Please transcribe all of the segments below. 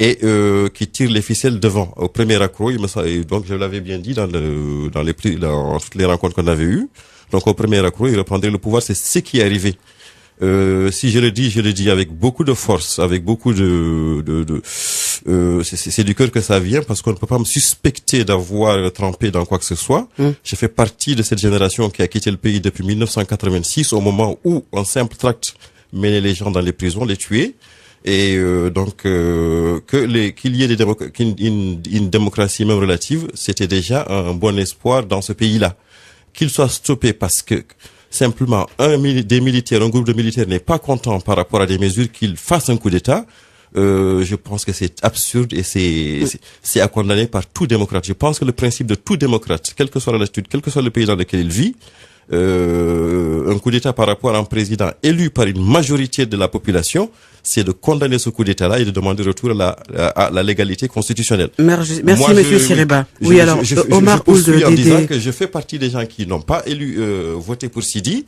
et qui tire les ficelles devant. Au premier accro, donc je l'avais bien dit dans toutes les rencontres qu'on avait eues. Donc au premier accro, il reprendrait le pouvoir. C'est ce qui est arrivé. Si je le dis avec beaucoup de force, avec beaucoup c'est du cœur que ça vient, parce qu'on ne peut pas me suspecter d'avoir trempé dans quoi que ce soit. Je fais partie de cette génération qui a quitté le pays depuis 1986, au moment où un simple tract menait les gens dans les prisons, les tuait. Et qu'il y ait une démocratie même relative, c'était déjà un bon espoir dans ce pays-là. Qu'il soit stoppé parce que simplement un groupe de militaires n'est pas content par rapport à des mesures, qu'il fasse un coup d'État, je pense que c'est absurde et c'est à condamner par tout démocrate. Je pense que le principe de tout démocrate, quelle que soit la latitude, quel que soit le pays dans lequel il vit, un coup d'État par rapport à un président élu par une majorité de la population, c'est de condamner ce coup d'État-là et de demander retour à la légalité constitutionnelle. Merci, Monsieur Siriba. Omar Ould en disant que je fais partie des gens qui n'ont pas voté pour Sidi,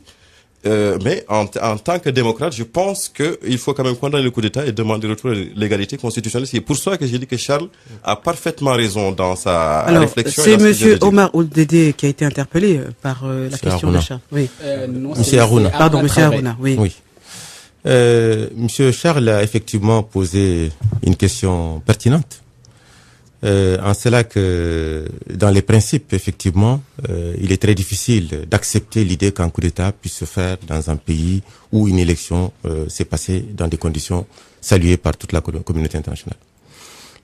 mais en tant que démocrate, je pense qu'il faut quand même condamner le coup d'État et demander retour à la légalité constitutionnelle. C'est pour ça que j'ai dit que Charles a parfaitement raison dans sa réflexion. C'est Monsieur Omar Ould Dédé qui a été interpellé par la question de Charles. Oui. Monsieur Harouna. Pardon, Monsieur Harouna. Oui. Monsieur Charles a effectivement posé une question pertinente. En cela que, dans les principes, effectivement, il est très difficile d'accepter l'idée qu'un coup d'État puisse se faire dans un pays où une élection s'est passée dans des conditions saluées par toute la communauté internationale.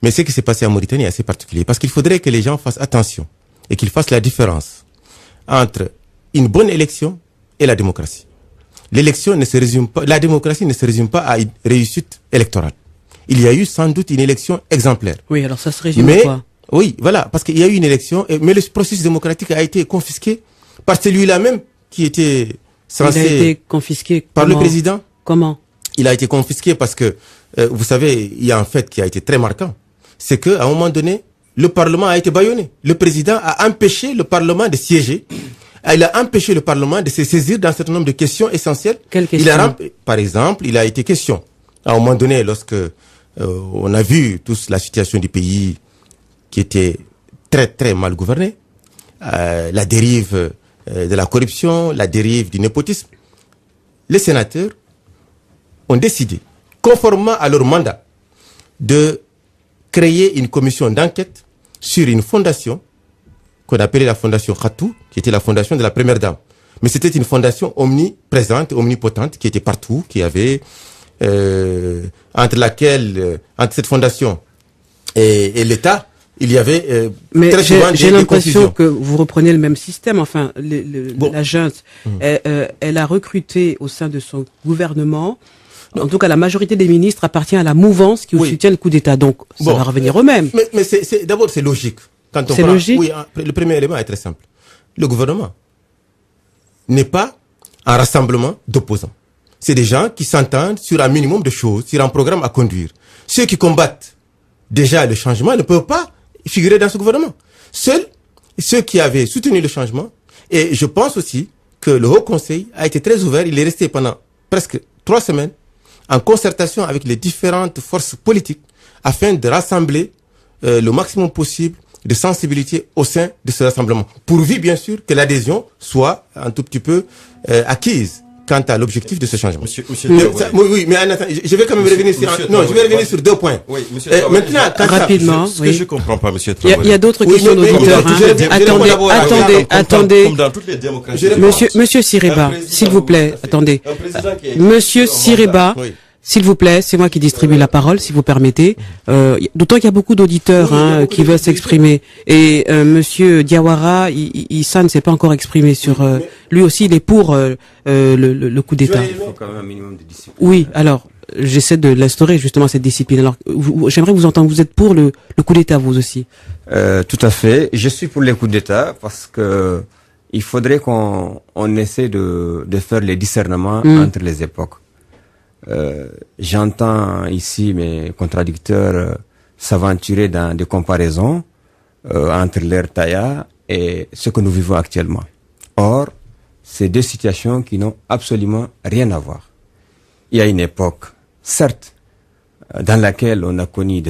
Mais ce qui s'est passé en Mauritanie est assez particulier, parce qu'il faudrait que les gens fassent attention et qu'ils fassent la différence entre une bonne élection et la démocratie. L'élection ne se résume pas, la démocratie ne se résume pas à une réussite électorale. Il y a eu sans doute une élection exemplaire. Oui, alors ça se résume à quoi? Oui, voilà, parce qu'il y a eu une élection, mais le processus démocratique a été confisqué par celui-là même qui était censé... Il a été confisqué par le président. Comment? Il a été confisqué parce que, vous savez, il y a un fait qui a été très marquant. C'est qu'à un moment donné, le Parlement a été bâillonné. Le président a empêché le Parlement de siéger. Il a empêché le Parlement de se saisir d'un certain nombre de questions essentielles. Quelles questions? Par exemple, il a été question, à un moment donné, lorsque on a vu tous la situation du pays qui était très très mal gouvernée, la dérive de la corruption, la dérive du népotisme, les sénateurs ont décidé, conformément à leur mandat, de créer une commission d'enquête sur une fondation qu'on appelait la fondation Khatou, qui était la fondation de la première dame. Mais c'était une fondation omniprésente, omnipotente, qui était partout, qui avait entre cette fondation et l'État, il y avait mais très souvent j'ai l'impression que vous reprenez le même système. Enfin, la junte, elle a recruté au sein de son gouvernement. En tout cas, la majorité des ministres appartient à la mouvance qui soutient le coup d'État. Donc, ça va revenir eux-mêmes. Mais d'abord, c'est logique. C'est logique. Oui, le premier élément est très simple. Le gouvernement n'est pas un rassemblement d'opposants. C'est des gens qui s'entendent sur un minimum de choses, sur un programme à conduire. Ceux qui combattent déjà le changement ne peuvent pas figurer dans ce gouvernement. Seuls ceux qui avaient soutenu le changement, et je pense aussi que le Haut Conseil a été très ouvert, il est resté pendant presque 3 semaines en concertation avec les différentes forces politiques afin de rassembler le maximum possible de sensibilité au sein de ce rassemblement. Pourvu, bien sûr, que l'adhésion soit un tout petit peu acquise quant à l'objectif de ce changement. Oui, mais attends, je vais quand même revenir sur... Non, je vais revenir sur 2 points. Oui, monsieur maintenant, rapidement, ce que je comprends pas, monsieur Traoré. Il y a d'autres questions d'auditeurs. Attendez. Comme dans toutes les démocraties. Monsieur Siriba, s'il vous plaît, attendez. Monsieur Siriba, s'il vous plaît, c'est moi qui distribue la parole, si vous permettez. D'autant qu'il y a beaucoup d'auditeurs qui veulent s'exprimer. Et Monsieur Diawara, ça ne s'est pas encore exprimé sur... lui aussi, il est pour le coup d'État. Il faut quand même un minimum de discipline. Oui, alors, j'essaie de l'instaurer, justement, cette discipline. Alors, j'aimerais vous entendre, vous êtes pour le coup d'État, vous aussi? Tout à fait. Je suis pour les coups d'État parce que il faudrait qu'on essaie de faire les discernements entre les époques. J'entends ici mes contradicteurs s'aventurer dans des comparaisons entre l'ère Taya et ce que nous vivons actuellement. Or, c'est 2 situations qui n'ont absolument rien à voir. Il y a une époque, certes, dans laquelle on a connu des